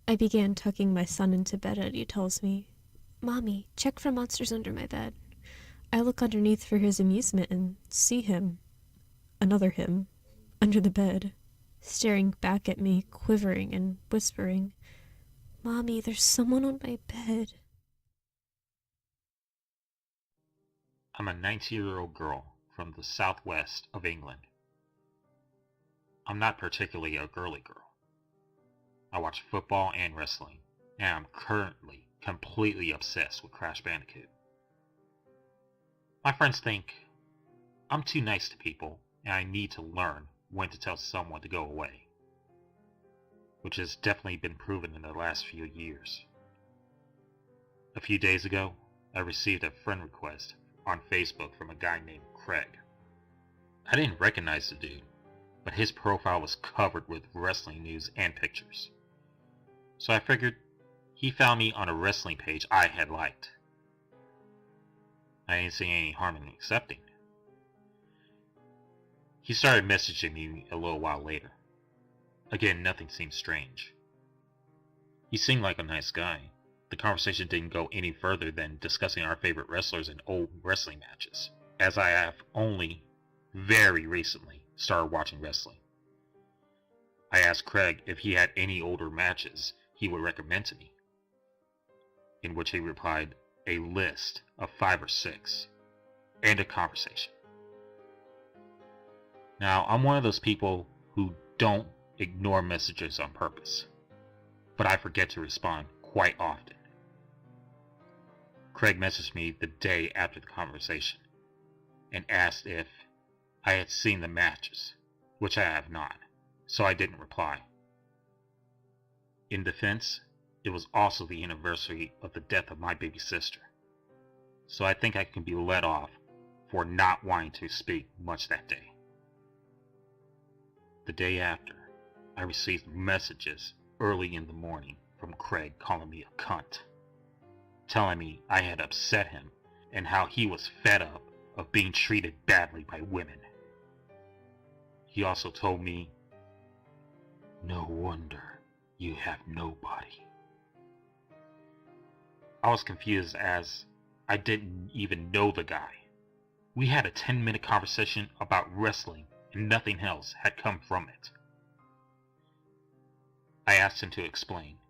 I began tucking my son into bed. Eddie tells me, "Mommy, check for monsters under my bed." I look underneath for his amusement and see him, another him, under the bed, staring back at me, quivering and whispering, "Mommy, there's someone on my bed." I'm a 19-year-old girl from the southwest of England. I'm not particularly a girly girl. I watch football and wrestling, and I'm currently completely obsessed with Crash Bandicoot. My friends think I'm too nice to people, and I need to learn when to tell someone to go away, which has definitely been proven in the last few years. A few days ago, I received a friend request on Facebook from a guy named Craig. I didn't recognize the dude, but his profile was covered with wrestling news and pictures. So I figured he found me on a wrestling page I had liked. I didn't see any harm in accepting. He started messaging me a little while later. Again, nothing seemed strange. He seemed like a nice guy. The conversation didn't go any further than discussing our favorite wrestlers and old wrestling matches, as I have only very recently started watching wrestling. I asked Craig if he had any older matches he would recommend to me, in which he replied a list of 5 or 6, and a conversation. Now, I'm one of those people who don't ignore messages on purpose, but I forget to respond quite often. Craig messaged me the day after the conversation and asked if I had seen the matches, which I have not, so I didn't reply. In defense, it was also the anniversary of the death of my baby sister, so I think I can be let off for not wanting to speak much that day. The day after, I received messages early in the morning from Craig calling me a cunt, telling me I had upset him and how he was fed up of being treated badly by women. He also told me, "No wonder you have nobody." I was confused as I didn't even know the guy. We had a 10-minute conversation about wrestling and nothing else had come from it. I asked him to explain.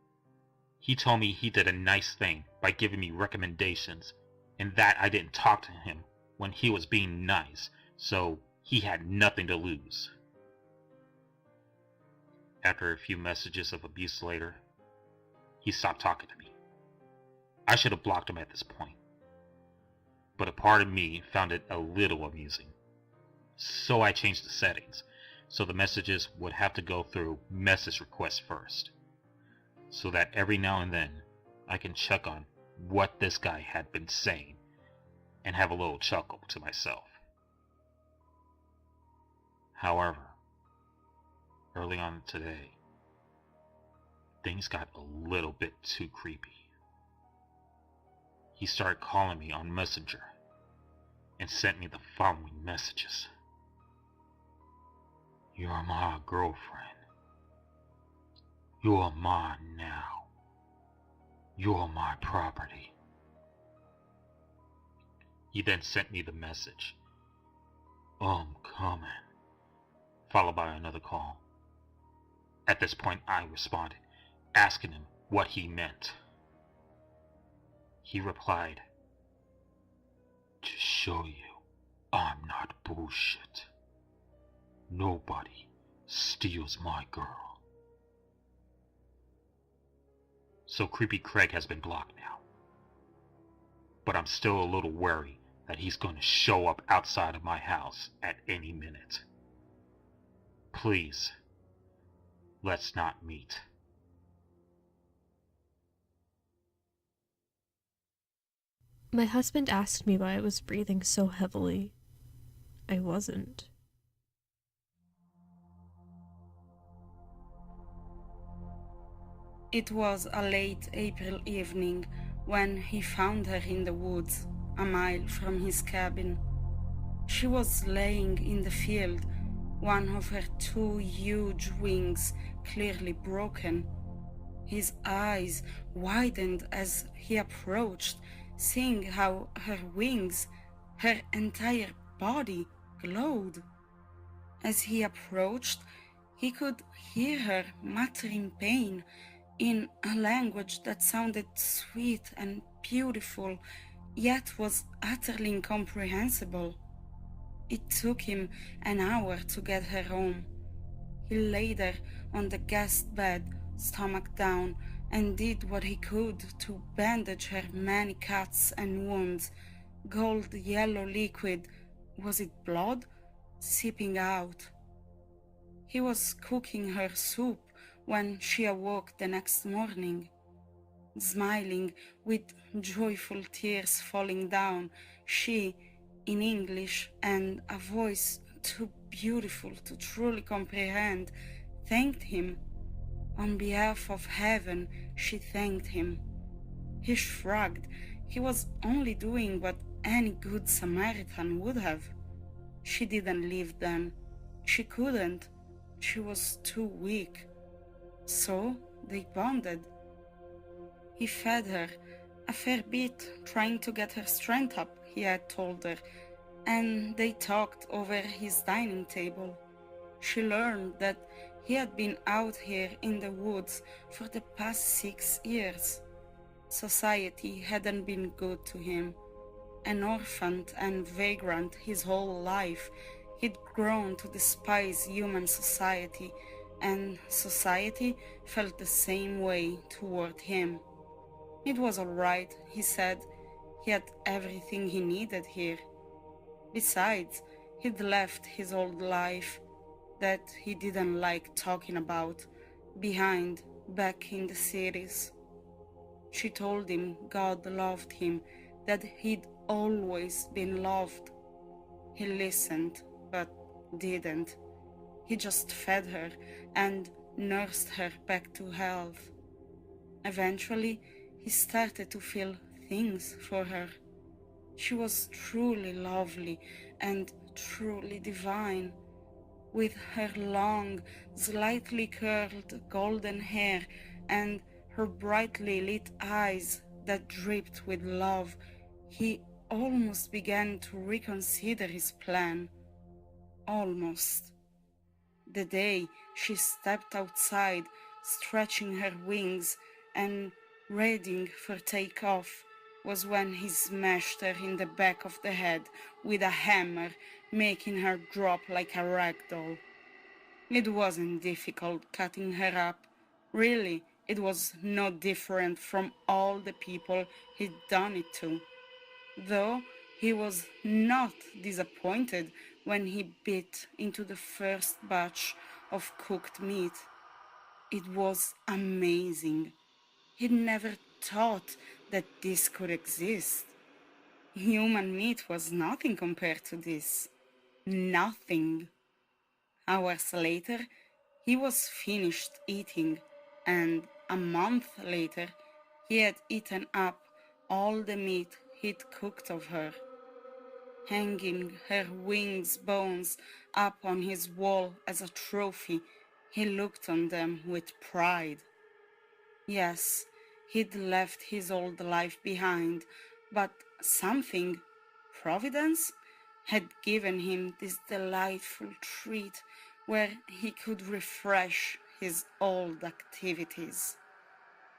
He told me he did a nice thing by giving me recommendations and that I didn't talk to him when he was being nice, so he had nothing to lose. After a few messages of abuse later, he stopped talking to me. I should have blocked him at this point, but a part of me found it a little amusing. So I changed the settings, so the messages would have to go through message requests first, so that every now and then I can check on what this guy had been saying and have a little chuckle to myself. However, early on today, things got a little bit too creepy. He started calling me on Messenger and sent me the following messages. "You're my girlfriend. You're mine now. You're my property." He then sent me the message, "I'm coming," followed by another call. At this point I responded, asking him what he meant. He replied, "To show you I'm not bullshit. Nobody steals my girl." So Creepy Craig has been blocked now. But I'm still a little worried that he's going to show up outside of my house at any minute. Please, let's not meet. My husband asked me why I was breathing so heavily. I wasn't. It was a late April evening when he found her in the woods, a mile from his cabin. She was laying in the field, one of her 2 huge wings clearly broken. His eyes widened as he approached, seeing how her wings, her entire body glowed. As he approached, he could hear her muttering pain in a language that sounded sweet and beautiful, yet was utterly incomprehensible. It took him an hour to get her home. He laid her on the guest bed, stomach down, and did what he could to bandage her many cuts and wounds. Gold yellow liquid, was it blood, seeping out. He was cooking her soup when she awoke the next morning. Smiling, with joyful tears falling down, she, in English and a voice too beautiful to truly comprehend, thanked him. On behalf of heaven, she thanked him. He shrugged. He was only doing what any good Samaritan would have. She didn't live then. She couldn't. She was too weak. So they bonded. He fed her, a fair bit, trying to get her strength up, he had told her, and they talked over his dining table. She learned that he had been out here in the woods for the past 6 years. Society hadn't been good to him. An orphan and vagrant his whole life, he'd grown to despise human society, and society felt the same way toward him. It was all right, he said. He had everything he needed here. Besides, he'd left his old life, that he didn't like talking about, behind, back in the cities. She told him God loved him, that he'd always been loved. He listened, but didn't. He just fed her and nursed her back to health. Eventually, he started to feel things for her. She was truly lovely and truly divine, with her long, slightly curled golden hair and her brightly lit eyes that dripped with love. He almost began to reconsider his plan. Almost. The day she stepped outside, stretching her wings and readying for takeoff, was when he smashed her in the back of the head with a hammer, making her drop like a rag doll. It wasn't difficult cutting her up. Really, it was no different from all the people he'd done it to. Though he was not disappointed when he bit into the first batch of cooked meat. It was amazing. He'd never thought that this could exist. Human meat was nothing compared to this. Nothing. Hours later, he was finished eating, and a month later, he had eaten up all the meat he'd cooked of her. Hanging her wings' bones up on his wall as a trophy, he looked on them with pride. Yes, he'd left his old life behind, but something, Providence, had given him this delightful treat where he could refresh his old activities.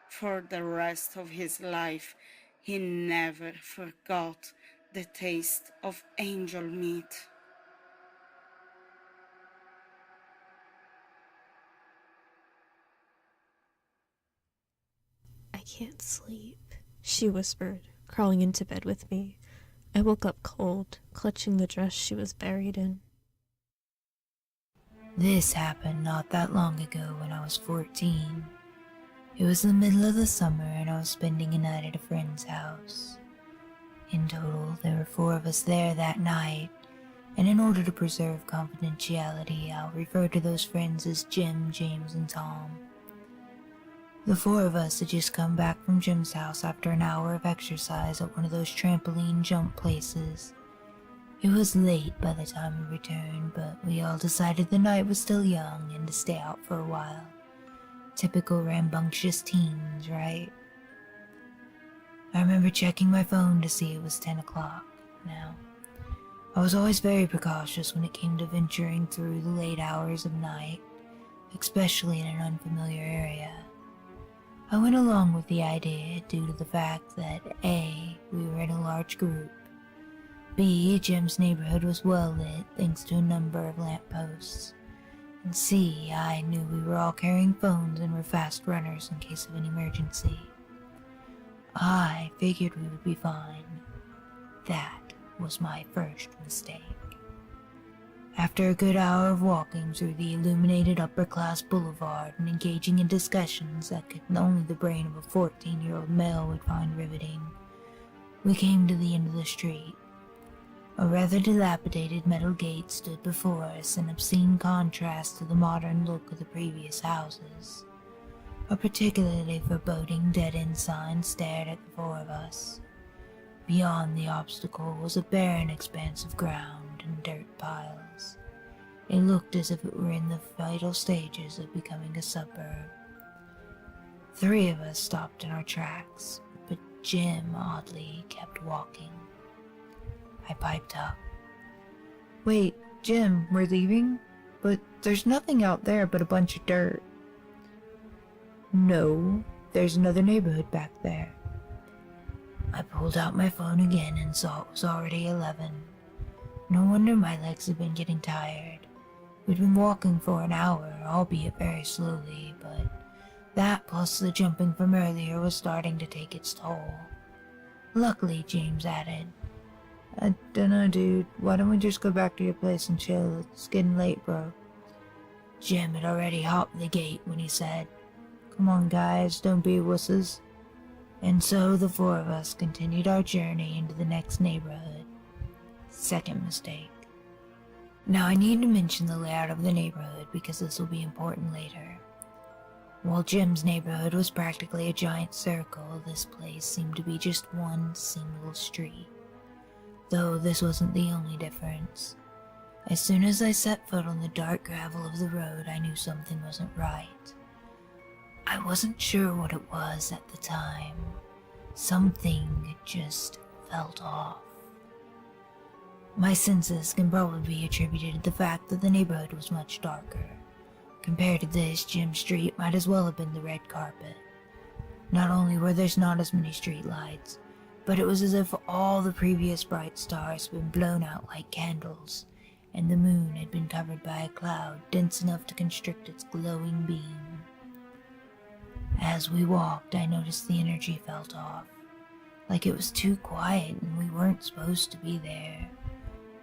For the rest of his life, he never forgot the taste of angel meat. I can't sleep, she whispered, crawling into bed with me. I woke up cold, clutching the dress she was buried in. This happened not that long ago when I was 14. It was the middle of the summer and I was spending a night at a friend's house. In total, there were 4 of us there that night, and in order to preserve confidentiality, I'll refer to those friends as Jim, James, and Tom. The 4 of us had just come back from Jim's house after an hour of exercise at one of those trampoline jump places. It was late by the time we returned, but we all decided the night was still young and to stay out for a while. Typical rambunctious teens, right? I remember checking my phone to see it was 10 o'clock. Now, I was always very precautious when it came to venturing through the late hours of night, especially in an unfamiliar area. I went along with the idea due to the fact that A, we were in a large group, B, Jim's neighborhood was well lit thanks to a number of lampposts, and C, I knew we were all carrying phones and were fast runners in case of an emergency. I figured we would be fine. That was my first mistake. After a good hour of walking through the illuminated upper-class boulevard and engaging in discussions that only the brain of a 14-year-old male would find riveting, we came to the end of the street. A rather dilapidated metal gate stood before us, in obscene contrast to the modern look of the previous houses. A particularly foreboding dead-end sign stared at the four of us. Beyond the obstacle was a barren expanse of ground and dirt piles. It looked as if it were in the vital stages of becoming a suburb. 3 of us stopped in our tracks, but Jim, oddly, kept walking. I piped up. Wait, Jim, we're leaving? But there's nothing out there but a bunch of dirt. No, there's another neighborhood back there. I pulled out my phone again and saw it was already 11. No wonder my legs had been getting tired. We'd been walking for an hour, albeit very slowly, but that plus the jumping from earlier was starting to take its toll. Luckily, James added, I dunno, dude. Why don't we just go back to your place and chill? It's getting late, bro. Jim had already hopped the gate when he said, Come on, guys, don't be wusses. And so the 4 of us continued our journey into the next neighborhood. Second mistake. Now I need to mention the layout of the neighborhood because this will be important later. While Jim's neighborhood was practically a giant circle, this place seemed to be just one single street. Though this wasn't the only difference. As soon as I set foot on the dark gravel of the road, I knew something wasn't right. I wasn't sure what it was at the time. Something just felt off. My senses can probably be attributed to the fact that the neighborhood was much darker. Compared to this, Jim Street might as well have been the red carpet. Not only were there not as many streetlights, but it was as if all the previous bright stars had been blown out like candles, and the moon had been covered by a cloud dense enough to constrict its glowing beam. As we walked, I noticed the energy felt off, like it was too quiet and we weren't supposed to be there.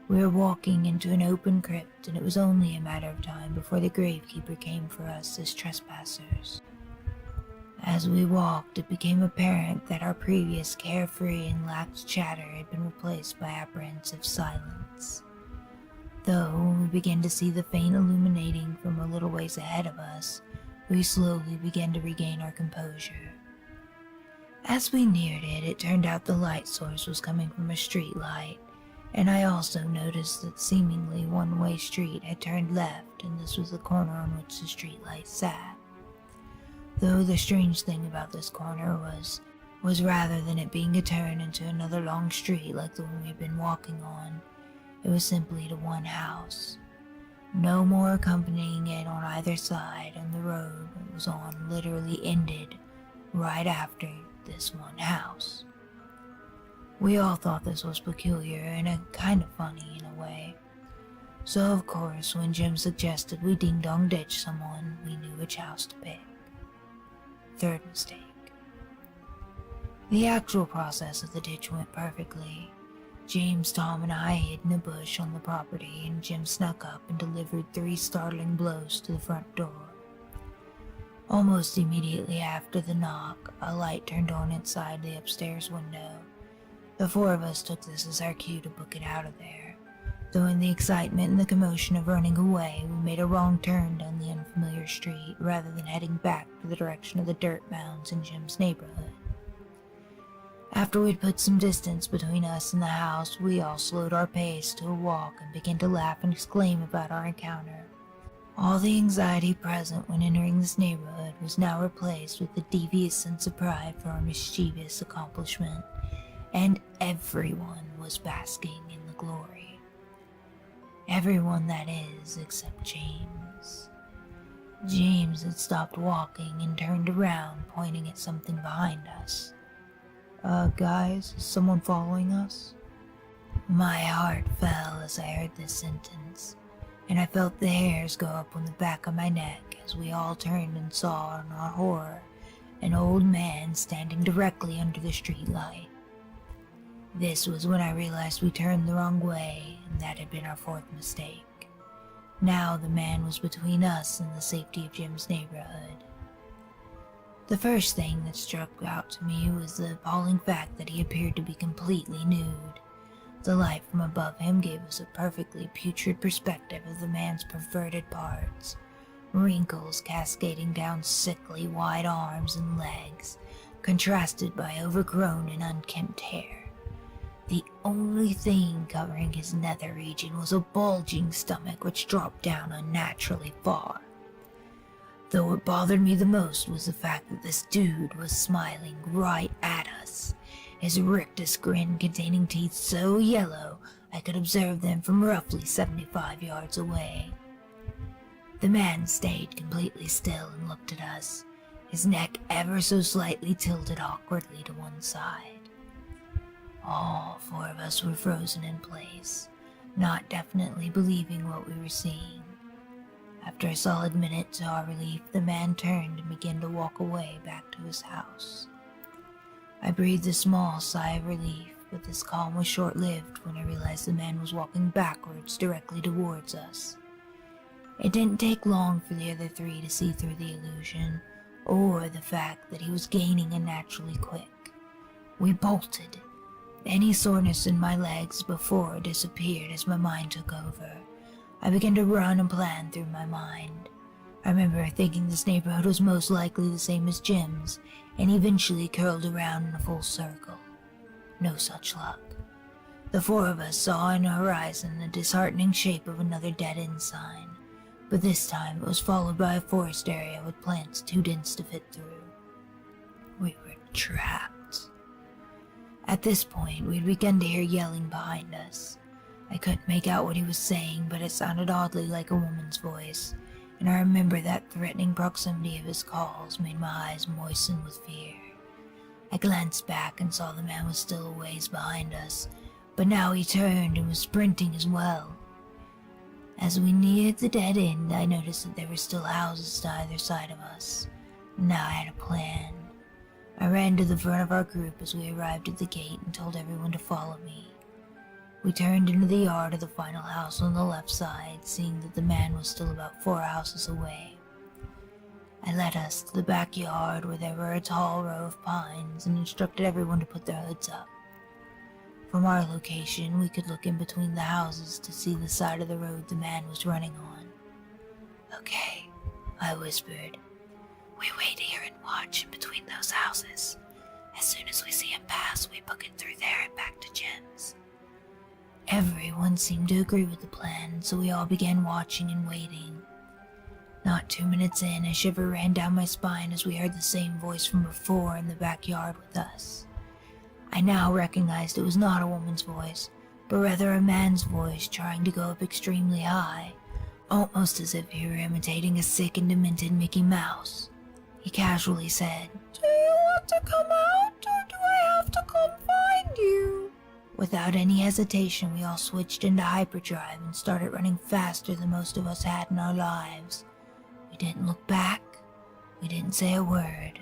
We were walking into an open crypt, and it was only a matter of time before the gravekeeper came for us as trespassers. As we walked, it became apparent that our previous carefree and lax chatter had been replaced by apprehensive silence. Though, when we began to see the faint illuminating from a little ways ahead of us, we slowly began to regain our composure. As we neared it, it turned out the light source was coming from a street light, and I also noticed that seemingly one-way street had turned left, and this was the corner on which the street light sat. Though the strange thing about this corner was rather than it being a turn into another long street like the one we had been walking on, it was simply to one house. No more accompanying it on either side, and the road it was on literally ended right after this one house. We all thought this was peculiar and kind of funny in a way. So of course, when Jim suggested we ding-dong ditch someone, we knew which house to pick. Third mistake. The actual process of the ditch went perfectly. James, Tom, and I hid in a bush on the property, and Jim snuck up and delivered 3 startling blows to the front door. Almost immediately after the knock, a light turned on inside the upstairs window. The 4 of us took this as our cue to book it out of there, though in the excitement and the commotion of running away, we made a wrong turn down the unfamiliar street rather than heading back to the direction of the dirt mounds in Jim's neighborhood. After we'd put some distance between us and the house, we all slowed our pace to a walk and began to laugh and exclaim about our encounter. All the anxiety present when entering this neighborhood was now replaced with a devious sense of pride for our mischievous accomplishment, and everyone was basking in the glory. Everyone, that is, except James. James had stopped walking and turned around, pointing at something behind us. Guys, is someone following us? My heart fell as I heard this sentence, and I felt the hairs go up on the back of my neck as we all turned and saw, in our horror, an old man standing directly under the streetlight. This was when I realized we turned the wrong way, and that had been our fourth mistake. Now the man was between us and the safety of Jim's neighborhood. The first thing that struck out to me was the appalling fact that he appeared to be completely nude. The light from above him gave us a perfectly putrid perspective of the man's perverted parts, wrinkles cascading down sickly wide arms and legs, contrasted by overgrown and unkempt hair. The only thing covering his nether region was a bulging stomach which dropped down unnaturally far. Though what bothered me the most was the fact that this dude was smiling right at us, his rictus grin containing teeth so yellow I could observe them from roughly 75 yards away. The man stayed completely still and looked at us, his neck ever so slightly tilted awkwardly to one side. All four of us were frozen in place, not definitely believing what we were seeing. After a solid minute, to our relief, the man turned and began to walk away back to his house. I breathed a small sigh of relief, but this calm was short-lived when I realized the man was walking backwards directly towards us. It didn't take long for the other three to see through the illusion, or the fact that he was gaining unnaturally quick. We bolted. Any soreness in my legs before disappeared as my mind took over. I began to run and plan through my mind. I remember thinking this neighborhood was most likely the same as Jim's, and eventually curled around in a full circle. No such luck. The four of us saw in the horizon the disheartening shape of another dead-end sign, but this time it was followed by a forest area with plants too dense to fit through. We were trapped. At this point, we had begun to hear yelling behind us. I couldn't make out what he was saying, but it sounded oddly like a woman's voice, and I remember that threatening proximity of his calls made my eyes moisten with fear. I glanced back and saw the man was still a ways behind us, but now he turned and was sprinting as well. As we neared the dead end, I noticed that there were still houses to either side of us. Now I had a plan. I ran to the front of our group as we arrived at the gate and told everyone to follow me. We turned into the yard of the final house on the left side, seeing that the man was still about 4 houses away. I led us to the backyard where there were a tall row of pines and instructed everyone to put their hoods up. From our location, we could look in between the houses to see the side of the road the man was running on. "Okay," I whispered. "We wait here and watch in between those houses. As soon as we see him pass, we book it through there and back to Jim's." Everyone seemed to agree with the plan, so we all began watching and waiting. Not 2 minutes in, a shiver ran down my spine as we heard the same voice from before in the backyard with us. I now recognized it was not a woman's voice, but rather a man's voice trying to go up extremely high, almost as if he were imitating a sick and demented Mickey Mouse. He casually said, "Do you want to come out, or do I have to come find you?" Without any hesitation, we all switched into hyperdrive and started running faster than most of us had in our lives. We didn't look back. We didn't say a word.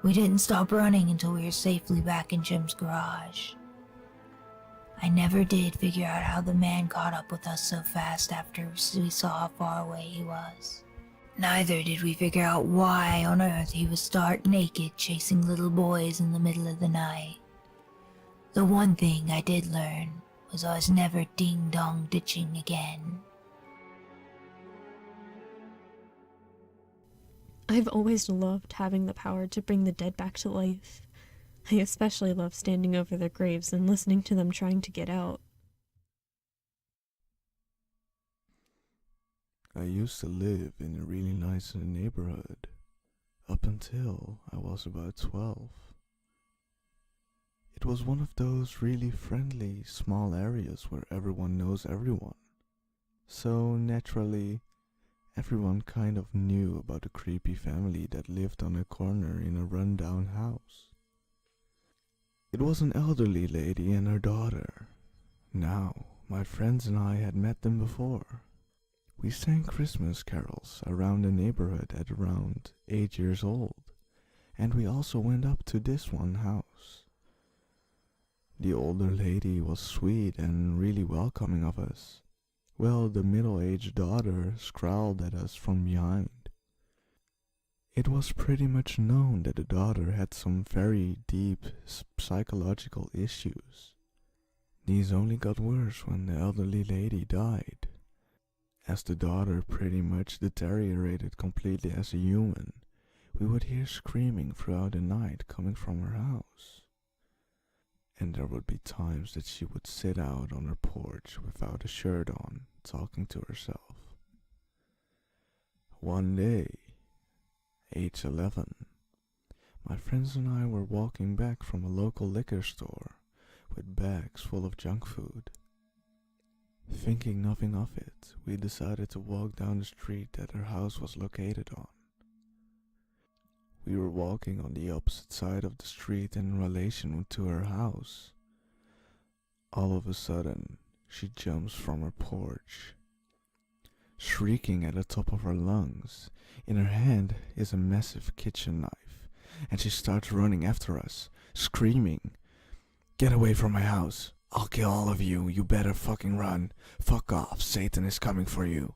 We didn't stop running until we were safely back in Jim's garage. I never did figure out how the man caught up with us so fast after we saw how far away he was. Neither did we figure out why on earth he was stark naked chasing little boys in the middle of the night. The one thing I did learn was I was never ding-dong ditching again. I've always loved having the power to bring the dead back to life. I especially love standing over their graves and listening to them trying to get out. I used to live in a really nice neighborhood, up until I was about 12. It was one of those really friendly, small areas where everyone knows everyone. So naturally, everyone kind of knew about a creepy family that lived on a corner in a rundown house. It was an elderly lady and her daughter. Now, my friends and I had met them before. We sang Christmas carols around the neighborhood at around 8 years old, and we also went up to this one house. The older lady was sweet and really welcoming of us, while the middle-aged daughter scowled at us from behind. It was pretty much known that the daughter had some very deep psychological issues. These only got worse when the elderly lady died, as the daughter pretty much deteriorated completely as a human. We would hear screaming throughout the night coming from her house. And there would be times that she would sit out on her porch without a shirt on, talking to herself. One day, age 11, my friends and I were walking back from a local liquor store with bags full of junk food. Thinking nothing of it, we decided to walk down the street that her house was located on. We were walking on the opposite side of the street in relation to her house. All of a sudden, she jumps from her porch, shrieking at the top of her lungs. In her hand is a massive kitchen knife, and she starts running after us, screaming, "Get away from my house! I'll kill all of you, you better fucking run! Fuck off, Satan is coming for you!"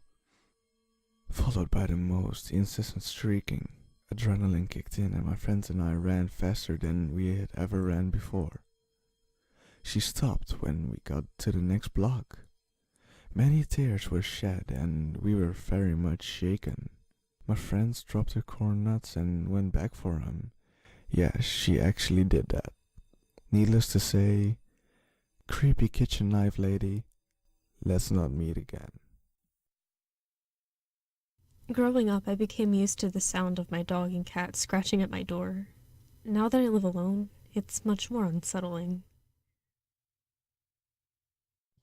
Followed by the most incessant shrieking. Adrenaline kicked in and my friends and I ran faster than we had ever ran before. She stopped when we got to the next block. Many tears were shed and we were very much shaken. My friends dropped their corn nuts and went back for him. Yes, she actually did that. Needless to say, creepy kitchen knife lady, let's not meet again. Growing up, I became used to the sound of my dog and cat scratching at my door. Now that I live alone, it's much more unsettling.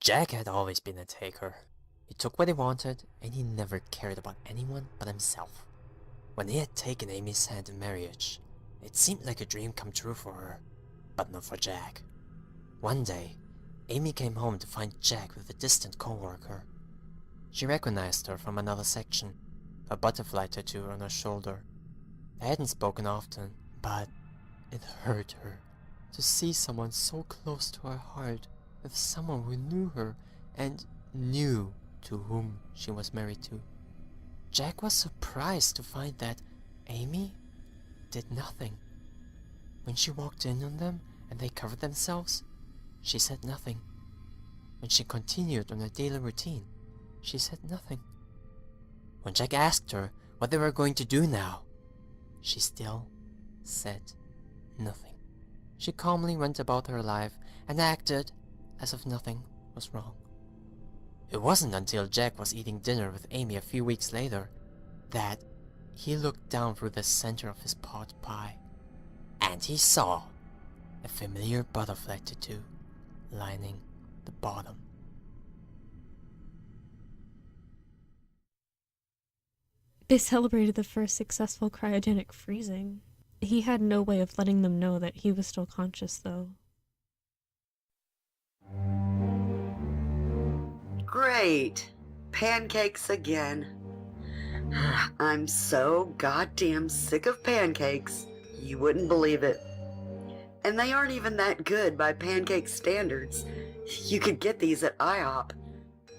Jack had always been a taker. He took what he wanted, and he never cared about anyone but himself. When he had taken Amy's hand in marriage, it seemed like a dream come true for her, but not for Jack. One day, Amy came home to find Jack with a distant co-worker. She recognized her from another section, a butterfly tattoo on her shoulder. They hadn't spoken often, but it hurt her to see someone so close to her heart with someone who knew her and knew to whom she was married to. Jack was surprised to find that Amy did nothing. When she walked in on them and they covered themselves, she said nothing. When she continued on her daily routine, she said nothing. When Jack asked her what they were going to do now, she still said nothing. She calmly went about her life and acted as if nothing was wrong. It wasn't until Jack was eating dinner with Amy a few weeks later that he looked down through the center of his pot pie, and he saw a familiar butterfly tattoo lining the bottom. They celebrated the first successful cryogenic freezing. He had no way of letting them know that he was still conscious, though. Great! Pancakes again. I'm so goddamn sick of pancakes, you wouldn't believe it. And they aren't even that good by pancake standards. You could get these at IHOP.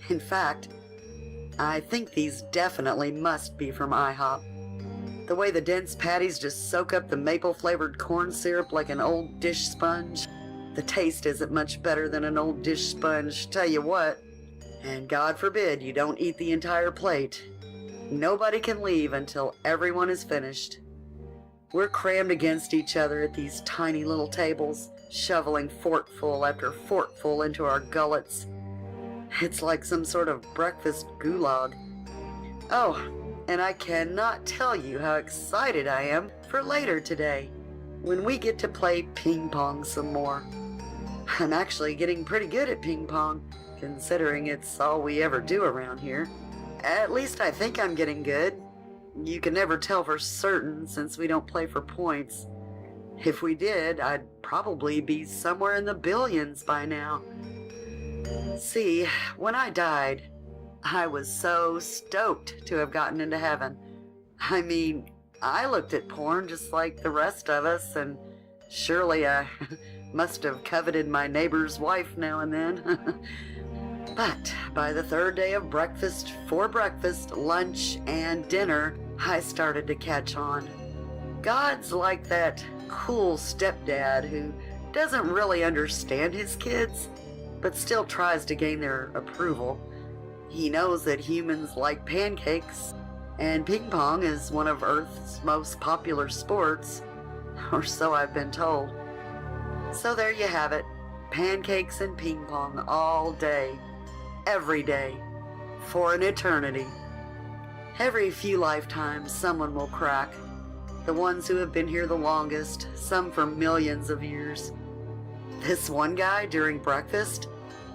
In fact, I think these definitely must be from IHOP. The way the dense patties just soak up the maple-flavored corn syrup like an old dish sponge. The taste isn't much better than an old dish sponge, tell you what. And God forbid you don't eat the entire plate. Nobody can leave until everyone is finished. We're crammed against each other at these tiny little tables, shoveling forkful after forkful into our gullets. It's like some sort of breakfast gulag. Oh, and I cannot tell you how excited I am for later today, when we get to play ping pong some more. I'm actually getting pretty good at ping pong, considering it's all we ever do around here. At least I think I'm getting good. You can never tell for certain since we don't play for points. If we did, I'd probably be somewhere in the billions by now. See, when I died, I was so stoked to have gotten into heaven. I mean, I looked at porn just like the rest of us, and surely I must have coveted my neighbor's wife now and then. But by the third day of breakfast, for breakfast, lunch, and dinner, I started to catch on. God's like that cool stepdad who doesn't really understand his kids, but still tries to gain their approval. He knows that humans like pancakes, and ping pong is one of Earth's most popular sports, or so I've been told. So there you have it, pancakes and ping pong all day, every day, for an eternity. Every few lifetimes someone will crack. The ones who have been here the longest, some for millions of years. This one guy during breakfast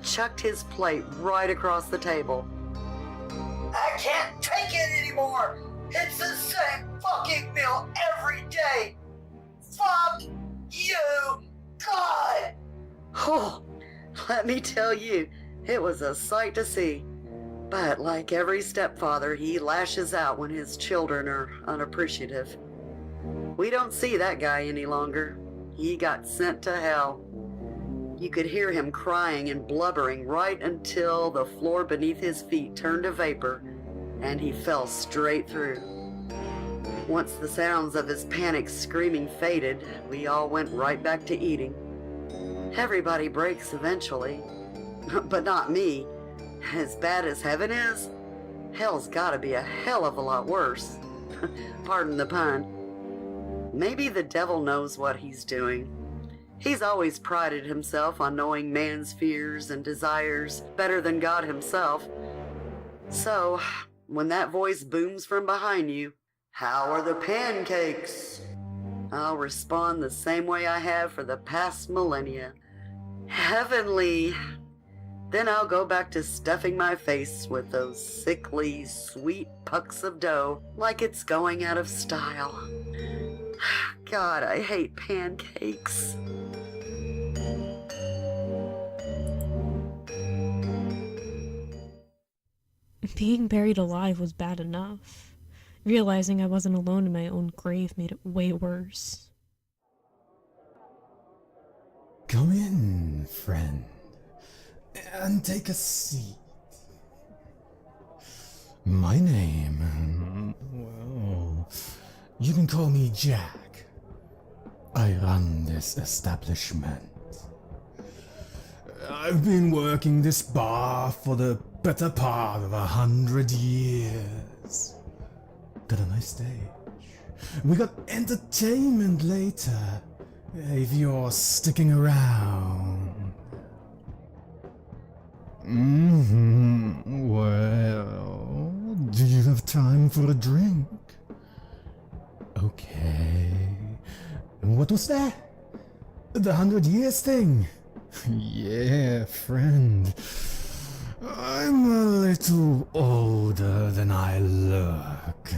chucked his plate right across the table. I can't take it anymore! It's the same fucking meal every day! Fuck you, God! Oh, let me tell you, it was a sight to see. But like every stepfather, he lashes out when his children are unappreciative. We don't see that guy any longer. He got sent to hell. You could hear him crying and blubbering right until the floor beneath his feet turned to vapor and he fell straight through. Once the sounds of his panic screaming faded, we all went right back to eating. Everybody breaks eventually, but not me. As bad as heaven is, hell's gotta be a hell of a lot worse. Pardon the pun. Maybe the devil knows what he's doing. He's always prided himself on knowing man's fears and desires better than God himself. So, when that voice booms from behind you, "How are the pancakes?" I'll respond the same way I have for the past millennia. Heavenly. Then I'll go back to stuffing my face with those sickly, sweet pucks of dough like it's going out of style. God, I hate pancakes. Being buried alive was bad enough. Realizing I wasn't alone in my own grave made it way worse. Come in, friend, and take a seat. My name, well, you can call me Jack. I run this establishment. I've been working this bar for the better part of 100 years. Got a nice stage. We got entertainment later, if you're sticking around. Well, do you have time for a drink? Okay. What was that? The 100 years thing? Yeah, friend. I'm a little older than I look.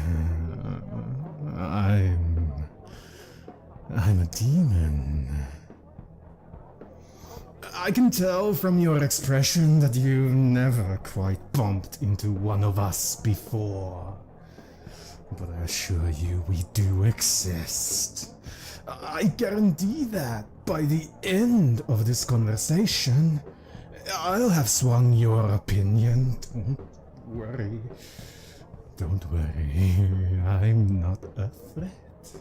I'm a demon. I can tell from your expression that you never quite bumped into one of us before. But I assure you we do exist. I guarantee that by the end of this conversation, I'll have swung your opinion. Don't worry. Don't worry. I'm not a threat.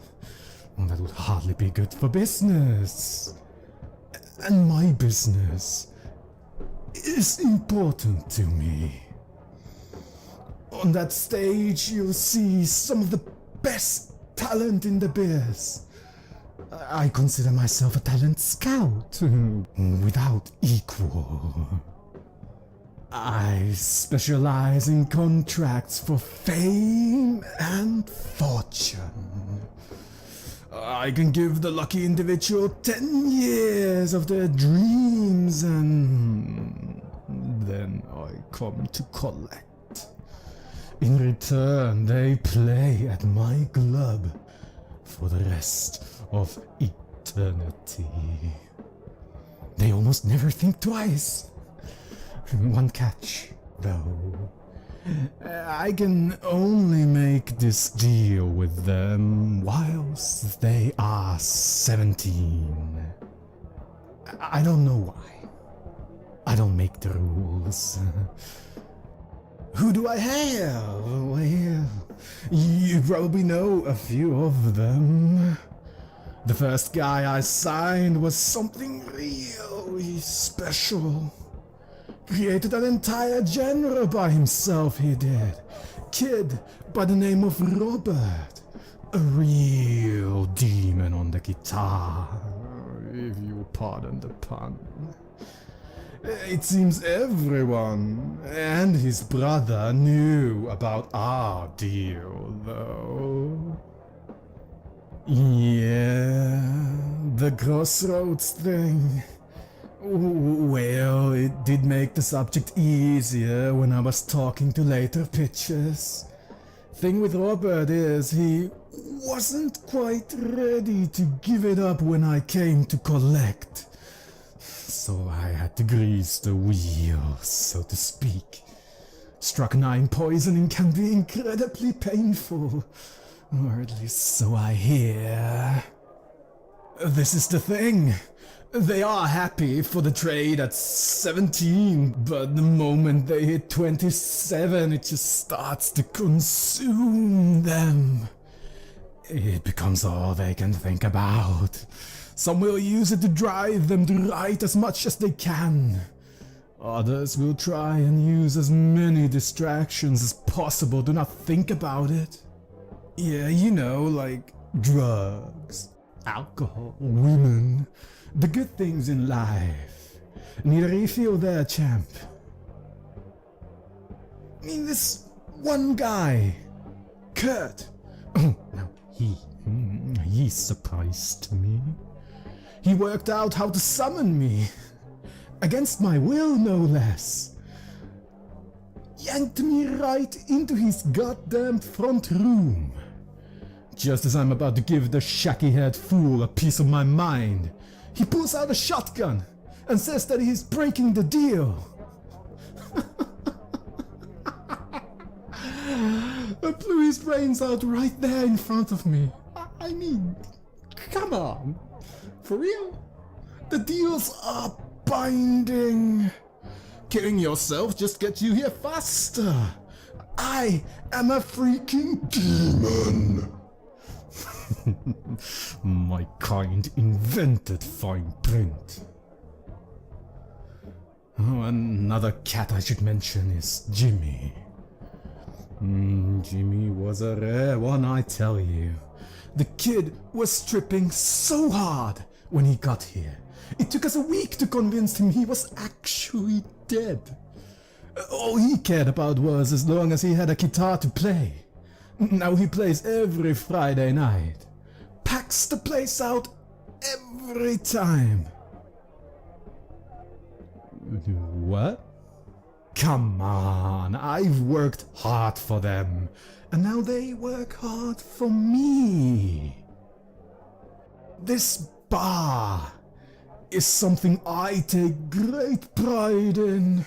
That would hardly be good for business. And my business is important to me. On that stage, you'll see some of the best talent in the biz. I consider myself a talent scout, without equal. I specialize in contracts for fame and fortune. I can give the lucky individual 10 years of their dreams and then I come to collect. In return, they play at my club for the rest of eternity. They almost never think twice. One catch, though. I can only make this deal with them whilst they are 17. I don't know why. I don't make the rules. Who do I have? Well, you probably know a few of them. The first guy I signed was something really special. Created an entire genre by himself, he did. Kid by the name of Robert. A real demon on the guitar, if you pardon the pun. It seems everyone and his brother knew about our deal, though. Yeah, the crossroads thing. Well, it did make the subject easier when I was talking to later pitchers. Thing with Robert is he wasn't quite ready to give it up when I came to collect. So I had to grease the wheel, so to speak. Strychnine poisoning can be incredibly painful, or at least so I hear. This is the thing. They are happy for the trade at 17, but the moment they hit 27, it just starts to consume them. It becomes all they can think about. Some will use it to drive them to write as much as they can. Others will try and use as many distractions as possible to not think about it. Yeah, you know, like drugs, alcohol, women. The good things in life. Neither you feel there, champ. I mean, this one guy, Kurt. Oh, now he's surprised me. He worked out how to summon me. Against my will, no less. Yanked me right into his goddamn front room. Just as I'm about to give the shaky-haired fool a piece of my mind, he pulls out a shotgun and says that he's breaking the deal. I blew his brains out right there in front of me. I mean, come on. For real? The deals are binding. Killing yourself just gets you here faster. I am a freaking demon. My kind invented fine print. Oh, another cat I should mention is Jimmy. Jimmy was a rare one, I tell you. The kid was stripping so hard when he got here. It took us a week to convince him he was actually dead. All he cared about was as long as he had a guitar to play. Now he plays every Friday night. Packs the place out every time. What? Come on, I've worked hard for them, and now they work hard for me. This bar is something I take great pride in.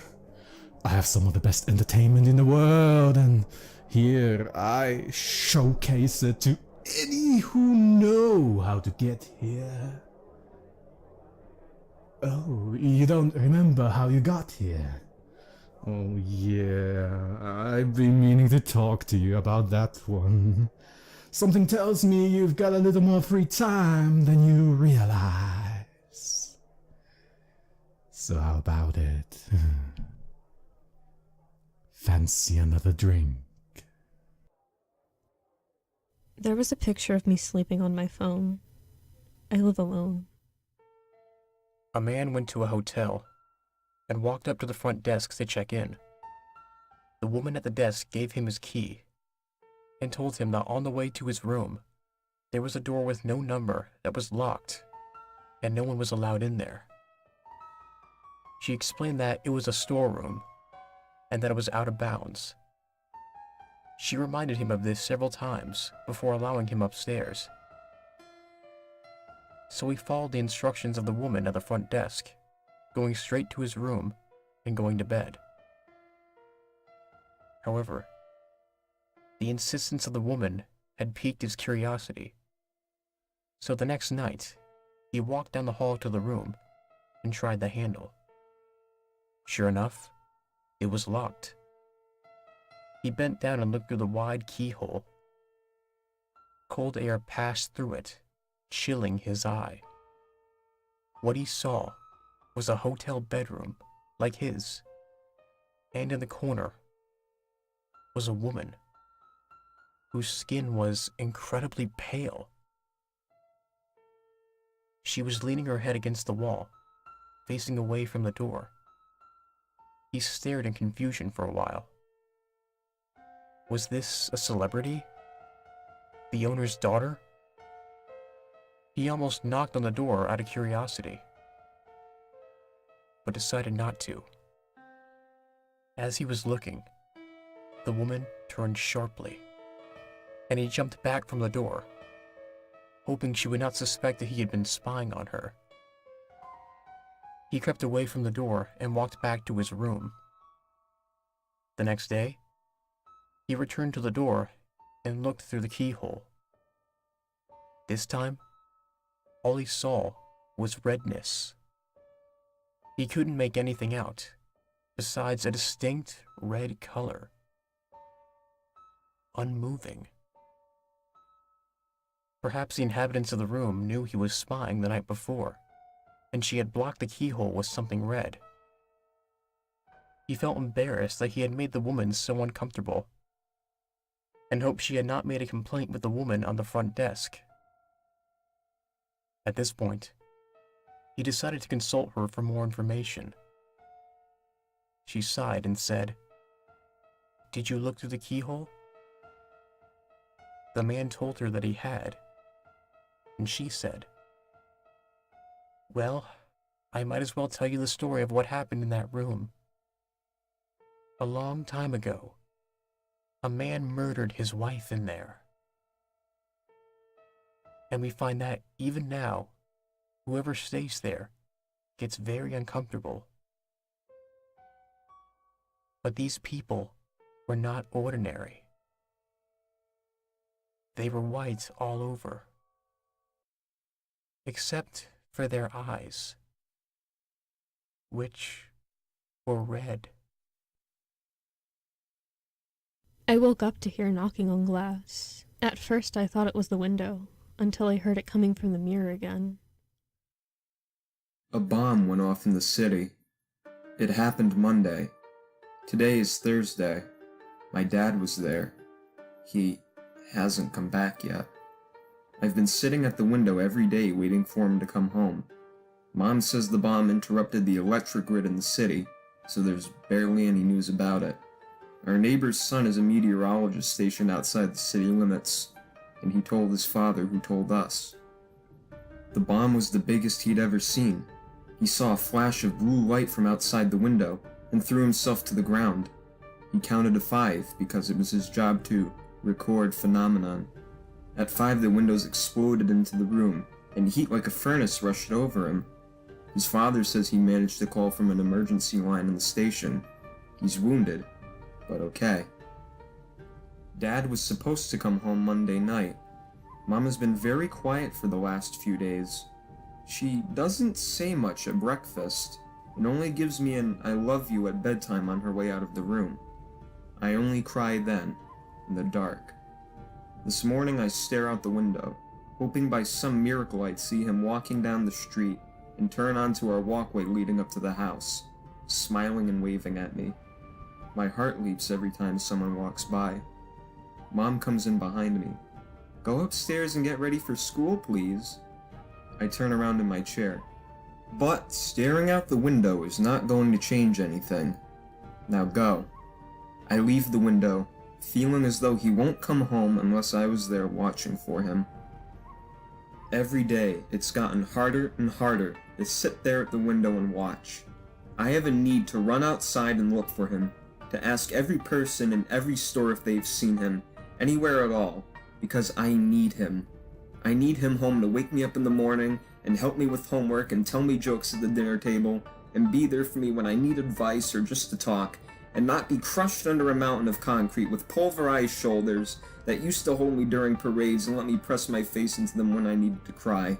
I have some of the best entertainment in the world, and here I showcase it to any who know how to get here. Oh, you don't remember how you got here? Oh yeah, I've been meaning to talk to you about that one. Something tells me you've got a little more free time than you realize. So how about it? Fancy another drink? There was a picture of me sleeping on my phone. I live alone. A man went to a hotel. and walked up to the front desk to check in. The woman at the desk gave him his key and told him that on the way to his room, there was a door with no number that was locked and no one was allowed in there. She explained that it was a storeroom and that it was out of bounds. She reminded him of this several times before allowing him upstairs. So he followed the instructions of the woman at the front desk, going straight to his room and going to bed. However, the insistence of the woman had piqued his curiosity. So the next night, he walked down the hall to the room and tried the handle. Sure enough, it was locked. He bent down and looked through the wide keyhole. Cold air passed through it, chilling his eye. What he saw was a hotel bedroom like his, and in the corner was a woman whose skin was incredibly pale. She was leaning her head against the wall, facing away from the door. He stared in confusion for a while. Was this a celebrity? The owner's daughter? He almost knocked on the door out of curiosity, but decided not to. As he was looking, the woman turned sharply, and he jumped back from the door, hoping she would not suspect that he had been spying on her. He crept away from the door and walked back to his room. The next day, he returned to the door and looked through the keyhole. This time, all he saw was redness. He couldn't make anything out, besides a distinct red color. Unmoving. Perhaps the inhabitants of the room knew he was spying the night before, and she had blocked the keyhole with something red. He felt embarrassed that he had made the woman so uncomfortable, and hoped she had not made a complaint with the woman on the front desk. At this point, he decided to consult her for more information. She sighed and said, "Did you look through the keyhole?" The man told her that he had, and she said, "Well, I might as well tell you the story of what happened in that room. A long time ago, a man murdered his wife in there. And we find that even now, whoever stays there gets very uncomfortable. But these people were not ordinary. They were white all over, except for their eyes, which were red." I woke up to hear knocking on glass. At first I thought it was the window, until I heard it coming from the mirror again. A bomb went off in the city. It happened Monday. Today is Thursday. My dad was there. He hasn't come back yet. I've been sitting at the window every day waiting for him to come home. Mom says the bomb interrupted the electric grid in the city, so there's barely any news about it. Our neighbor's son is a meteorologist stationed outside the city limits, and he told his father, who told us. The bomb was the biggest he'd ever seen. He saw a flash of blue light from outside the window and threw himself to the ground. He counted to 5 because it was his job to record phenomenon. At 5, the windows exploded into the room, and heat like a furnace rushed over him. His father says he managed to call from an emergency line in the station. He's wounded, but okay. Dad was supposed to come home Monday night. Mom has been very quiet for the last few days. She doesn't say much at breakfast, and only gives me an "I love you" at bedtime on her way out of the room. I only cry then, in the dark. This morning I stare out the window, hoping by some miracle I'd see him walking down the street and turn onto our walkway leading up to the house, smiling and waving at me. My heart leaps every time someone walks by. Mom comes in behind me. "Go upstairs and get ready for school, please." I turn around in my chair. But staring out the window is not going to change anything. Now go. I leave the window, feeling as though he won't come home unless I was there watching for him. Every day, it's gotten harder and harder to sit there at the window and watch. I have a need to run outside and look for him, to ask every person in every store if they've seen him, anywhere at all, because I need him. I need him home to wake me up in the morning and help me with homework and tell me jokes at the dinner table and be there for me when I need advice or just to talk, and not be crushed under a mountain of concrete with pulverized shoulders that used to hold me during parades and let me press my face into them when I needed to cry.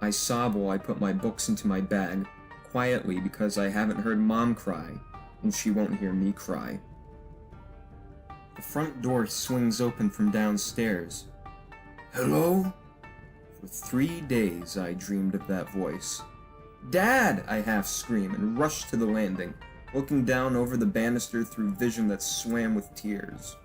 I sob while I put my books into my bag, quietly because I haven't heard Mom cry, and she won't hear me cry. The front door swings open from downstairs. Hello? For 3 days I dreamed of that voice. Dad! I half scream and rush to the landing, looking down over the banister through vision that swam with tears.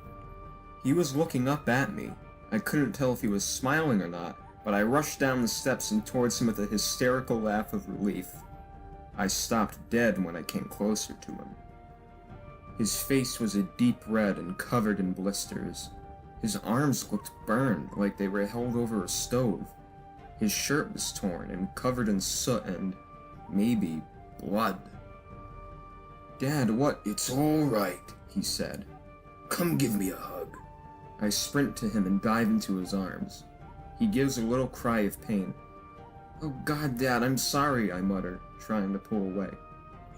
He was looking up at me. I couldn't tell if he was smiling or not, but I rushed down the steps and towards him with a hysterical laugh of relief. I stopped dead when I came closer to him. His face was a deep red and covered in blisters. His arms looked burned, like they were held over a stove. His shirt was torn and covered in soot and, maybe, blood. Dad, what? It's all right, he said. Come give me a hug. I sprint to him and dive into his arms. He gives a little cry of pain. Oh God, Dad, I'm sorry, I mutter, trying to pull away.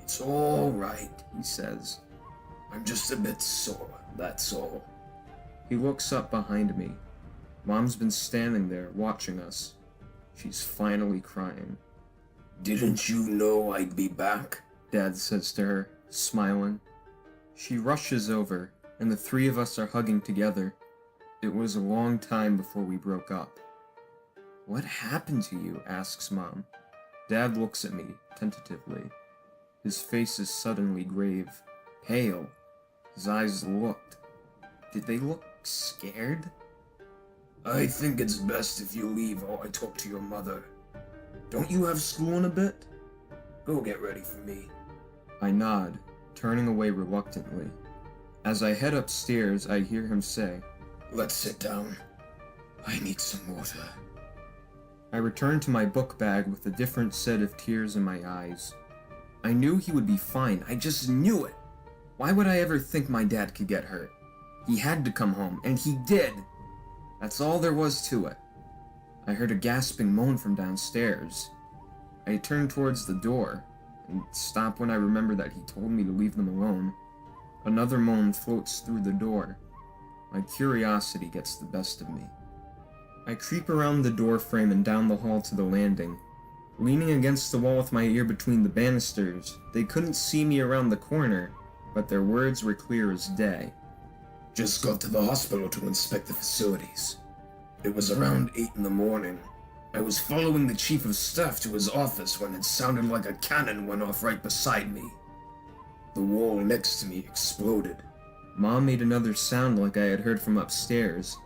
It's all right, he says. I'm just a bit sore, that's all. He looks up behind me. Mom's been standing there, watching us. She's finally crying. Didn't you know I'd be back? Dad says to her, smiling. She rushes over, and the three of us are hugging together. It was a long time before we broke up. What happened to you? Asks Mom. Dad looks at me, tentatively. His face is suddenly grave, pale. His eyes looked. Did they look scared? I think it's best if you leave while I talk to your mother. Don't you have school in a bit? Go get ready for me. I nod, turning away reluctantly. As I head upstairs, I hear him say, Let's sit down. I need some water. I return to my book bag with a different set of tears in my eyes. I knew he would be fine. I just knew it. Why would I ever think my dad could get hurt? He had to come home, and he did. That's all there was to it. I heard a gasping moan from downstairs. I turned towards the door, and stop when I remember that he told me to leave them alone. Another moan floats through the door. My curiosity gets the best of me. I creep around the door frame and down the hall to the landing. Leaning against the wall with my ear between the banisters, they couldn't see me around the corner, but their words were clear as day. Just got to the hospital to inspect the facilities. It was around 8 in the morning. I was following the chief of staff to his office when it sounded like a cannon went off right beside me. The wall next to me exploded. Mom made another sound like I had heard from upstairs.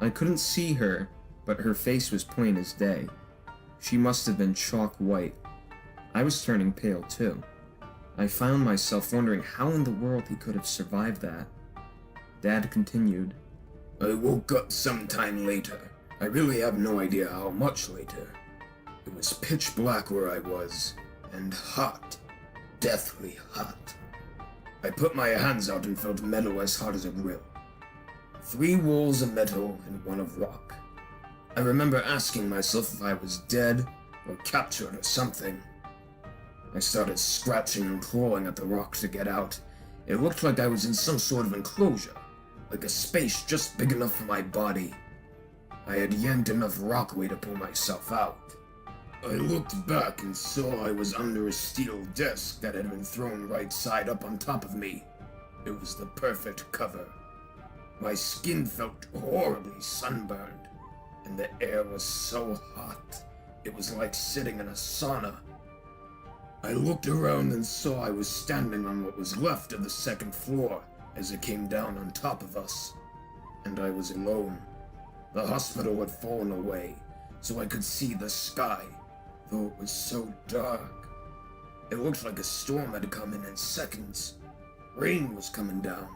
I couldn't see her, but her face was plain as day. She must have been chalk white. I was turning pale too. I found myself wondering how in the world he could have survived that. Dad continued. I woke up sometime later. I really have no idea how much later. It was pitch black where I was, and hot. Deathly hot. I put my hands out and felt metal as hot as a grill. 3 walls of metal and 1 of rock. I remember asking myself if I was dead or captured or something. I started scratching and clawing at the rock to get out. It looked like I was in some sort of enclosure, like a space just big enough for my body. I had yanked enough rock weight to pull myself out. I looked back and saw I was under a steel desk that had been thrown right side up on top of me. It was the perfect cover. My skin felt horribly sunburned, and the air was so hot, it was like sitting in a sauna. I looked around and saw I was standing on what was left of the 2nd floor as it came down on top of us, and I was alone. The hospital had fallen away, so I could see the sky, though it was so dark. It looked like a storm had come in seconds. Rain was coming down.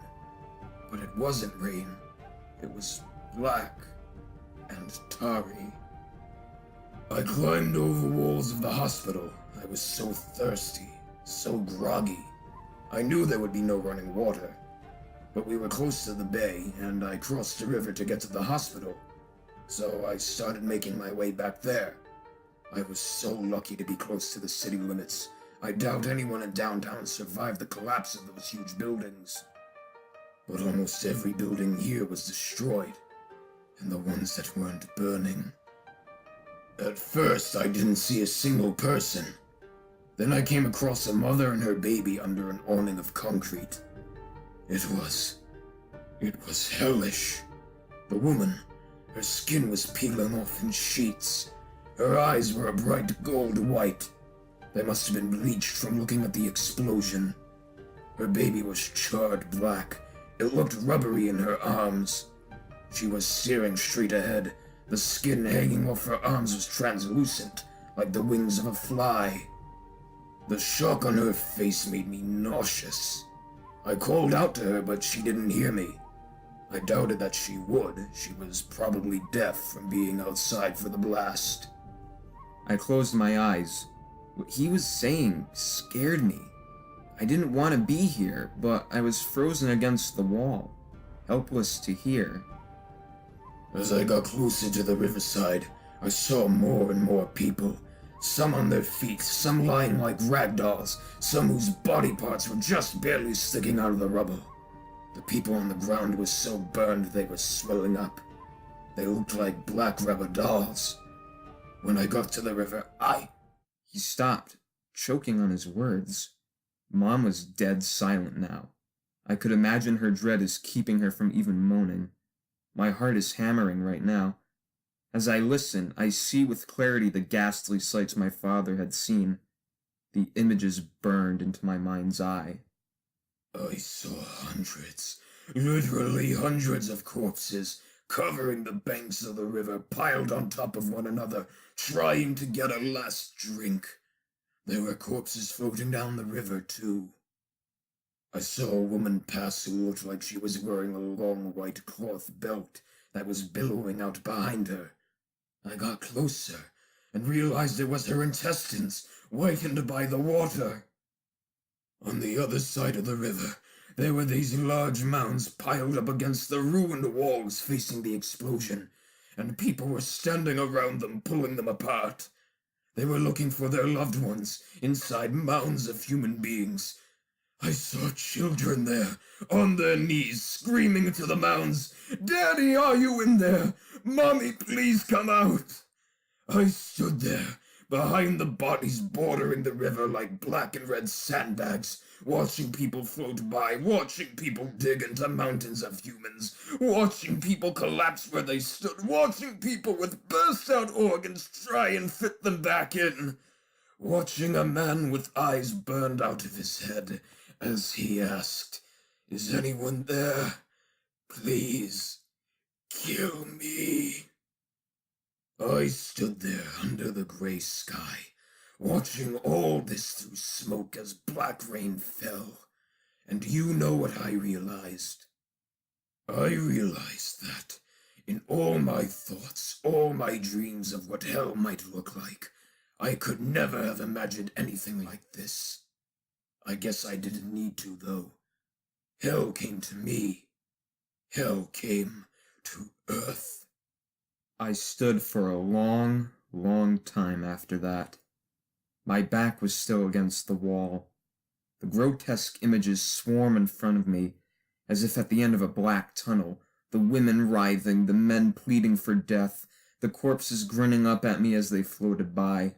But it wasn't rain. It was black and tarry. I climbed over walls of the hospital. I was so thirsty, so groggy. I knew there would be no running water. But we were close to the bay, and I crossed the river to get to the hospital. So I started making my way back there. I was so lucky to be close to the city limits. I doubt anyone in downtown survived the collapse of those huge buildings. But almost every building here was destroyed, and the ones that weren't burning. At first, I didn't see a single person. Then I came across a mother and her baby under an awning of concrete. It was hellish. The woman, her skin was peeling off in sheets. Her eyes were a bright gold white. They must have been bleached from looking at the explosion. Her baby was charred black. It looked rubbery in her arms. She was staring straight ahead. The skin hanging off her arms was translucent, like the wings of a fly. The shock on her face made me nauseous. I called out to her, but she didn't hear me. I doubted that she would. She was probably deaf from being outside for the blast. I closed my eyes. What he was saying scared me. I didn't want to be here, but I was frozen against the wall, helpless to hear. As I got closer to the riverside, I saw more and more people. Some on their feet, some lying like rag dolls, some whose body parts were just barely sticking out of the rubble. The people on the ground were so burned they were swelling up. They looked like black rubber dolls. When I got to the river, He stopped, choking on his words. Mom was dead silent now. I could imagine her dread is keeping her from even moaning. My heart is hammering right now. As I listen, I see with clarity the ghastly sights my father had seen. The images burned into my mind's eye. I saw hundreds, literally hundreds of corpses, covering the banks of the river, piled on top of one another, trying to get a last drink. There were corpses floating down the river, too. I saw a woman pass who looked like she was wearing a long white cloth belt that was billowing out behind her. I got closer and realized it was her intestines, whitened by the water. On the other side of the river, there were these large mounds piled up against the ruined walls facing the explosion, and people were standing around them, pulling them apart. They were looking for their loved ones inside mounds of human beings. I saw children there, on their knees, screaming into the mounds, "Daddy, are you in there? Mommy, please come out!" I stood there, behind the bodies bordering the river like black and red sandbags, watching people float by, watching people dig into mountains of humans, watching people collapse where they stood, watching people with burst-out organs try and fit them back in, watching a man with eyes burned out of his head as he asked, "Is anyone there? Please, kill me." I stood there under the gray sky, watching all this through smoke as black rain fell. And you know what I realized? I realized that, in all my thoughts, all my dreams of what hell might look like, I could never have imagined anything like this. I guess I didn't need to, though. Hell came to me. Hell came to Earth. I stood for a long, long time after that. My back was still against the wall. The grotesque images swarm in front of me, as if at the end of a black tunnel, the women writhing, the men pleading for death, the corpses grinning up at me as they floated by.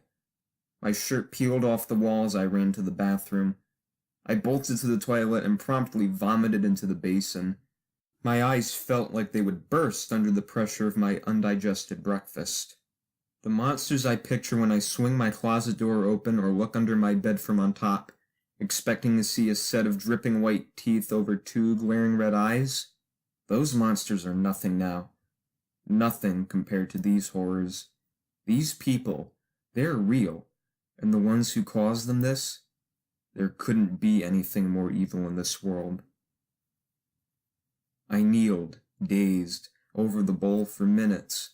My shirt peeled off the wall as I ran to the bathroom. I bolted to the toilet and promptly vomited into the basin. My eyes felt like they would burst under the pressure of my undigested breakfast. The monsters I picture when I swing my closet door open or look under my bed from on top, expecting to see a set of dripping white teeth over two glaring red eyes, those monsters are nothing now. Nothing compared to these horrors. These people, They're real, and the ones who caused them this, there couldn't be anything more evil in this world. I kneeled, dazed, over the bowl for minutes.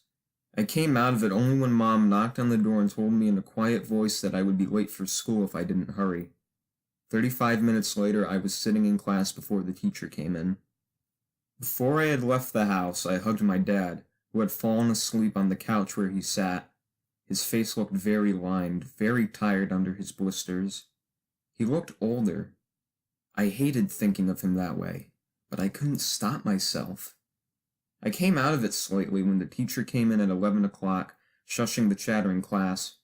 I came out of it only when Mom knocked on the door and told me in a quiet voice that I would be late for school if I didn't hurry. 35 minutes later, I was sitting in class before the teacher came in. Before I had left the house, I hugged my dad, who had fallen asleep on the couch where he sat. His face looked very lined, very tired under his blisters. He looked older. I hated thinking of him that way, but I couldn't stop myself. I came out of it slightly when the teacher came in at 11 o'clock, shushing the chattering class.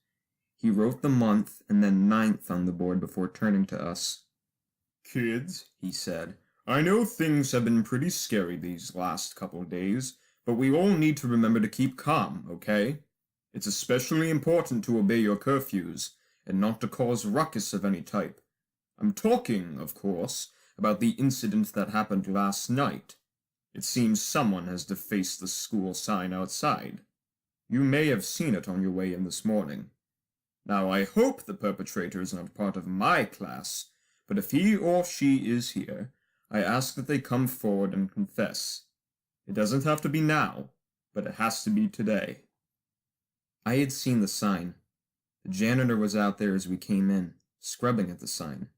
He wrote the month and then 9th on the board before turning to us. Kids, he said, I know things have been pretty scary these last couple days, but we all need to remember to keep calm, okay? It's especially important to obey your curfews, and not to cause ruckus of any type. I'm talking, of course, about the incident that happened last night. It seems someone has defaced the school sign outside. You may have seen it on your way in this morning. Now, I hope the perpetrator is not part of my class, but if he or she is here, I ask that they come forward and confess. It doesn't have to be now, but it has to be today. I had seen the sign. The janitor was out there as we came in, scrubbing at the sign.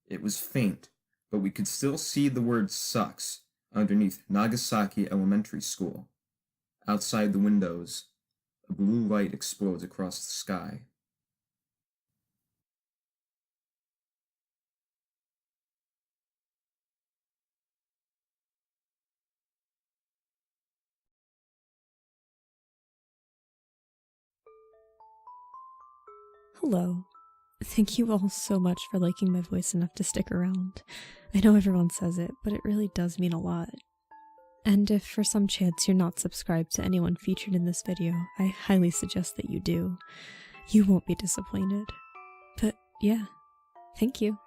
It was faint, but we could still see the word sucks underneath Nagasaki Elementary School. Outside the windows, a blue light explodes across the sky. Hello. Thank you all so much for liking my voice enough to stick around. I know everyone says it, but it really does mean a lot. And if for some chance you're not subscribed to anyone featured in this video, I highly suggest that you do. You won't be disappointed. But yeah, thank you.